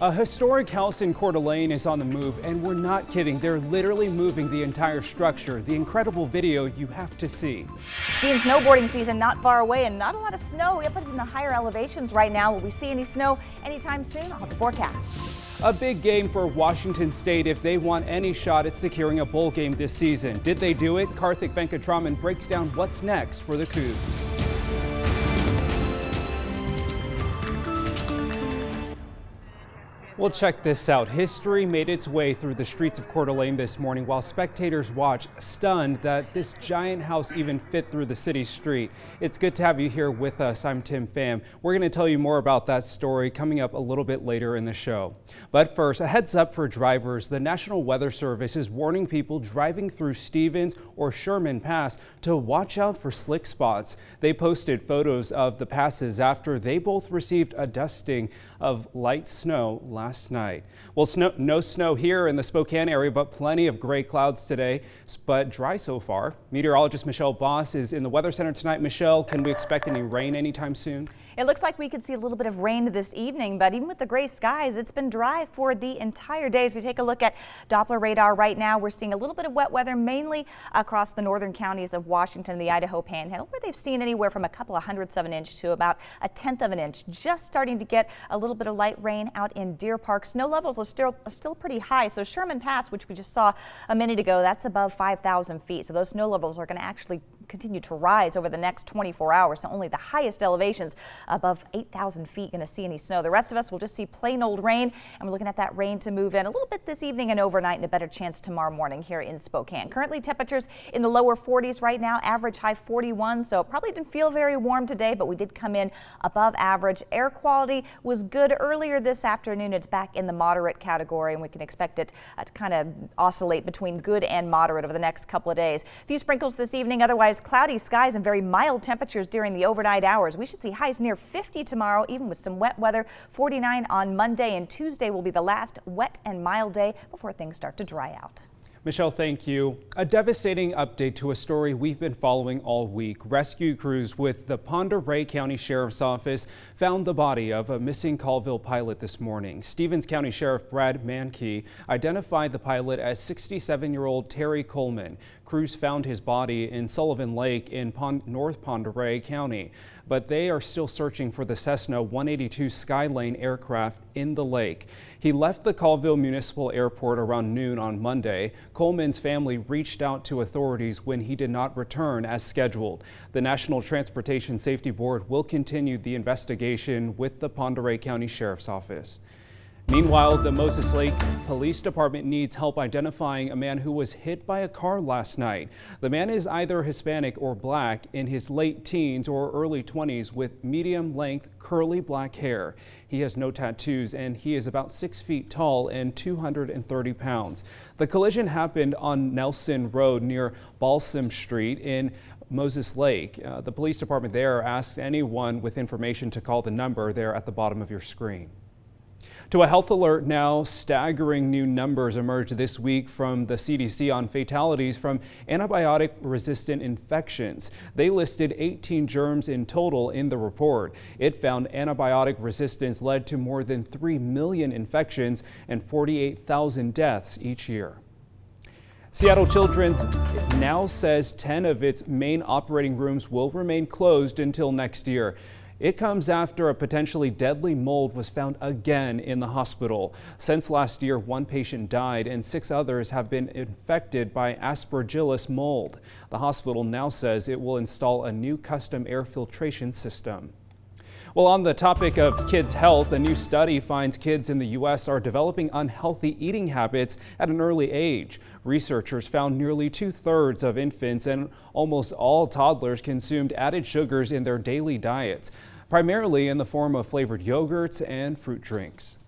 A historic house in Coeur d'Alene is on the move, and we're not kidding. They're literally moving the entire structure. The incredible video you have to see. Ski and snowboarding season not far away, and not a lot of snow up in the higher elevations right now. Will we see any snow anytime soon? I'll have the forecast. A big game for Washington State if they want any shot at securing a bowl game this season. Did they do it? Karthik Venkatraman breaks down what's next for the Cougs. Well, check this out. History made its way through the streets of Coeur d'Alene this morning while spectators watched, stunned that this giant house even fit through the city street. It's good to have you here with us. I'm Tim Pham. We're going to tell you more about that story coming up a little bit later in the show. But first, a heads up for drivers. The National Weather Service is warning people driving through Stevens or Sherman Pass to watch out for slick spots. They posted photos of the passes after they both received a dusting of light snow last night. Well, no snow here in the Spokane area, but plenty of gray clouds today, but dry so far. Meteorologist Michelle Boss is in the Weather Center tonight. Michelle, can we expect any rain anytime soon? It looks like we could see a little bit of rain this evening, but even with the gray skies, it's been dry for the entire day. As we take a look at Doppler radar right now, we're seeing a little bit of wet weather mainly across the northern counties of Washington and the Idaho Panhandle, where they've seen anywhere from a couple of hundredths of an inch to about a tenth of an inch. Just starting to get a little bit of light rain out in Deer Park. Snow levels are still pretty high. So Sherman Pass, which we just saw a minute ago, that's above 5,000 feet. So those snow levels are going to actually continue to rise over the next 24 hours. So only the highest elevations above 8,000 feet going to see any snow. The rest of us will just see plain old rain, and we're looking at that rain to move in a little bit this evening and overnight, and a better chance tomorrow morning here in Spokane. Currently temperatures in the lower 40s right now, average high 41, so it probably didn't feel very warm today, but we did come in above average. Air quality was good earlier this afternoon. It's back in the moderate category, and we can expect it to kind of oscillate between good and moderate over the next couple of days. A few sprinkles this evening, otherwise cloudy skies and very mild temperatures during the overnight hours. We should see highs near 50 tomorrow, even with some wet weather. 49 on Monday, and Tuesday will be the last wet and mild day before things start to dry out. Michelle, thank you. A devastating update to a story we've been following all week. Rescue crews with the Pend Oreille County Sheriff's Office found the body of a missing Colville pilot this morning. Stevens County Sheriff Brad Mankey identified the pilot as 67-year-old Terry Coleman. Crews found his body in Sullivan Lake in North Pend Oreille County, but they are still searching for the Cessna 182 Skylane aircraft in the lake. He left the Colville Municipal Airport around noon on Monday. Coleman's family reached out to authorities when he did not return as scheduled. The National Transportation Safety Board will continue the investigation with the Pend Oreille County Sheriff's Office. Meanwhile, the Moses Lake Police Department needs help identifying a man who was hit by a car last night. The man is either Hispanic or black, in his late teens or early 20s, with medium-length curly black hair. He has no tattoos, and he is about 6 feet tall and 230 pounds. The collision happened on Nelson Road near Balsam Street in Moses Lake. The police department there asked anyone with information to call the number there at the bottom of your screen. To a health alert now, staggering new numbers emerged this week from the CDC on fatalities from antibiotic-resistant infections. They listed 18 germs in total in the report. It found antibiotic resistance led to more than 3 million infections and 48,000 deaths each year. Seattle Children's now says 10 of its main operating rooms will remain closed until next year. It comes after a potentially deadly mold was found again in the hospital. Since last year, 1 patient died and 6 others have been infected by Aspergillus mold. The hospital now says it will install a new custom air filtration system. Well, on the topic of kids' health, a new study finds kids in the U.S. are developing unhealthy eating habits at an early age. Researchers found nearly 2/3 of infants and almost all toddlers consumed added sugars in their daily diets, primarily in the form of flavored yogurts and fruit drinks.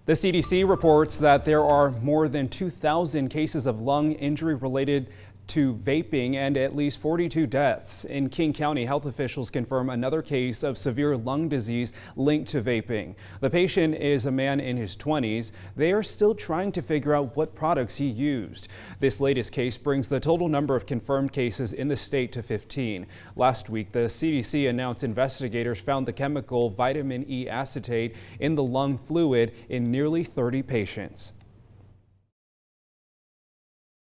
The CDC reports that there are more than 2,000 cases of lung injury related to vaping and at least 42 deaths. In King County, health officials confirm another case of severe lung disease linked to vaping. The patient is a man in his 20s. They are still trying to figure out what products he used. This latest case brings the total number of confirmed cases in the state to 15. Last week, the CDC announced investigators found the chemical vitamin E acetate in the lung fluid in nearly 30 patients.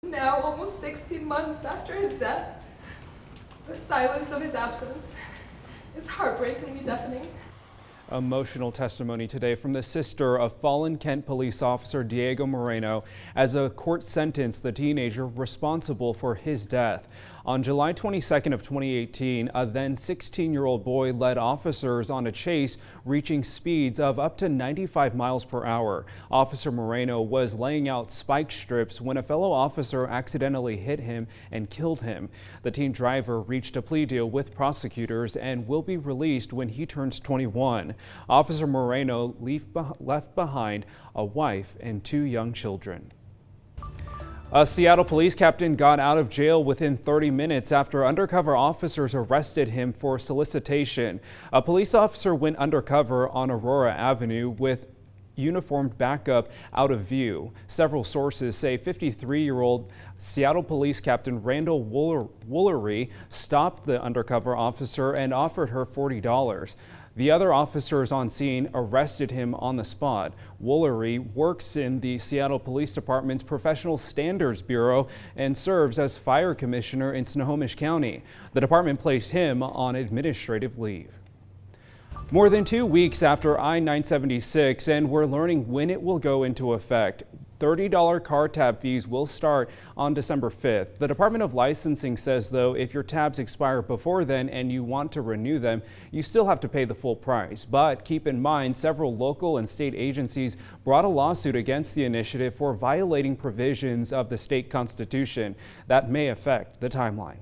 Now, almost 16 months after his death, the silence of his absence is heartbreakingly deafening. Emotional testimony today from the sister of fallen Kent police officer Diego Moreno as a court sentenced the teenager responsible for his death. On July 22nd of 2018, a then 16-year-old boy led officers on a chase reaching speeds of up to 95 miles per hour. Officer Moreno was laying out spike strips when a fellow officer accidentally hit him and killed him. The teen driver reached a plea deal with prosecutors and will be released when he turns 21. Officer Moreno left behind a wife and 2 young children. A Seattle police captain got out of jail within 30 minutes after undercover officers arrested him for solicitation. A police officer went undercover on Aurora Avenue with uniformed backup out of view. Several sources say 53-year-old Seattle Police Captain Randall Woolery stopped the undercover officer and offered her $40. The other officers on scene arrested him on the spot. Woolery works in the Seattle Police Department's Professional Standards Bureau and serves as fire commissioner in Snohomish County. The department placed him on administrative leave. More than 2 weeks after I-976, and we're learning when it will go into effect. $30 car tab fees will start on December 5th. The Department of Licensing says, though, if your tabs expire before then and you want to renew them, you still have to pay the full price. But keep in mind, several local and state agencies brought a lawsuit against the initiative for violating provisions of the state constitution that may affect the timeline.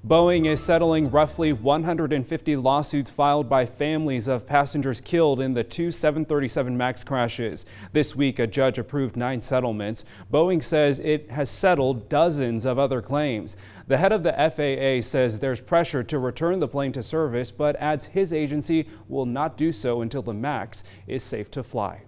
Boeing is settling roughly 150 lawsuits filed by families of passengers killed in the 2 737 MAX crashes. This week, a judge approved 9 settlements. Boeing says it has settled dozens of other claims. The head of the FAA says there's pressure to return the plane to service, but adds his agency will not do so until the MAX is safe to fly.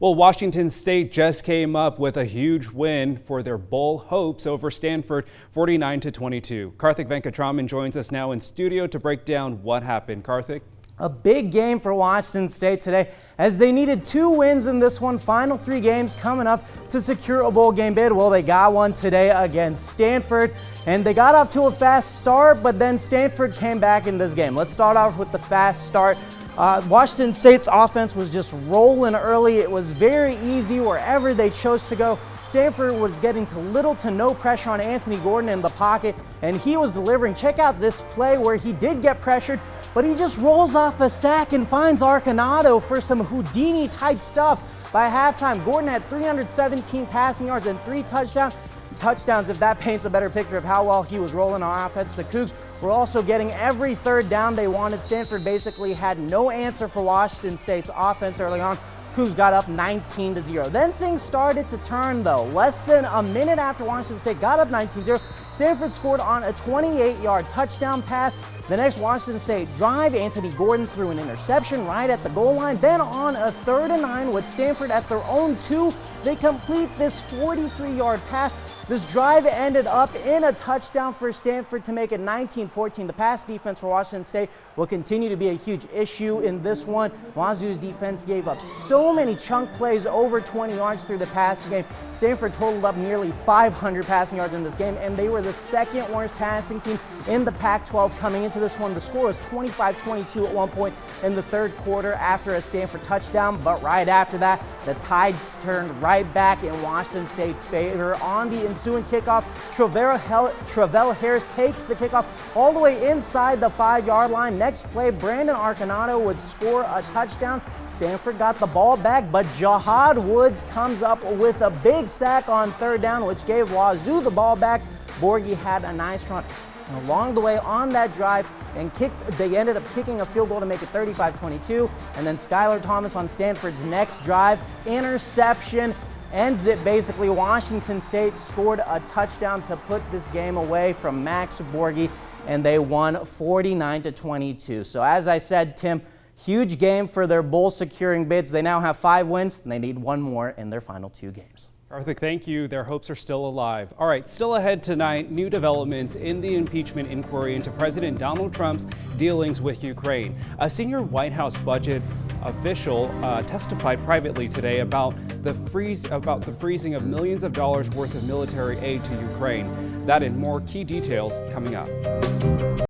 Well, Washington State just came up with a huge win for their bowl hopes over Stanford, 49-22. Karthik Venkatraman joins us now in studio to break down what happened. Karthik? A big game for Washington State today as they needed 2 wins in this one. Final 3 games coming up to secure a bowl game bid. Well, they got one today against Stanford, and they got off to a fast start, but then Stanford came back in this game. Let's start off with the fast start. Washington State's offense was just rolling early. It was very easy wherever they chose to go. Stanford was getting to little to no pressure on Anthony Gordon in the pocket, and he was delivering. Check out this play where he did get pressured, but he just rolls off a sack and finds Arconado for some Houdini-type stuff. By halftime, Gordon had 317 passing yards and 3 touchdowns, if that paints a better picture of how well he was rolling on offense. The Cougs were also getting every 3rd down they wanted. Stanford basically had no answer for Washington State's offense early on. Cougs got up 19-0. Then things started to turn, though. Less than a minute after Washington State got up 19-0, Stanford scored on a 28-yard touchdown pass. The next Washington State drive, Anthony Gordon threw an interception right at the goal line. Then on a 3rd and 9 with Stanford at their own 2, they complete this 43-yard pass. This drive ended up in a touchdown for Stanford to make it 19-14. The pass defense for Washington State will continue to be a huge issue in this one. Wazoo's defense gave up so many chunk plays over 20 yards through the passing game. Stanford totaled up nearly 500 passing yards in this game, and they were the 2nd worst passing team in the Pac-12 coming into this one. The score was 25-22 at one point in the 3rd quarter after a Stanford touchdown, but right after that, the tides turned right back in Washington State's favor. On the ensuing kickoff, Travell Harris takes the kickoff all the way inside the 5-yard line. Next play, Brandon Arconado would score a touchdown. Stanford got the ball back, but Jahad Woods comes up with a big sack on 3rd down, which gave Wazoo the ball back. Borgie had a nice run along the way on that drive and they ended up kicking a field goal to make it 35-22. And then Skylar Thomas on Stanford's next drive, interception. ends it basically. Washington State scored a touchdown to put this game away from Max Borghi, and they won 49-22. So as I said, Tim, huge game for their bowl securing bids. They now have 5 wins, and they need 1 more in their final 2 games. Karthik, thank you. Their hopes are still alive. All right, still ahead tonight, new developments in the impeachment inquiry into President Donald Trump's dealings with Ukraine. A senior White House budget official testified privately today about the freezing of millions of dollars worth of military aid to Ukraine. That and more key details coming up.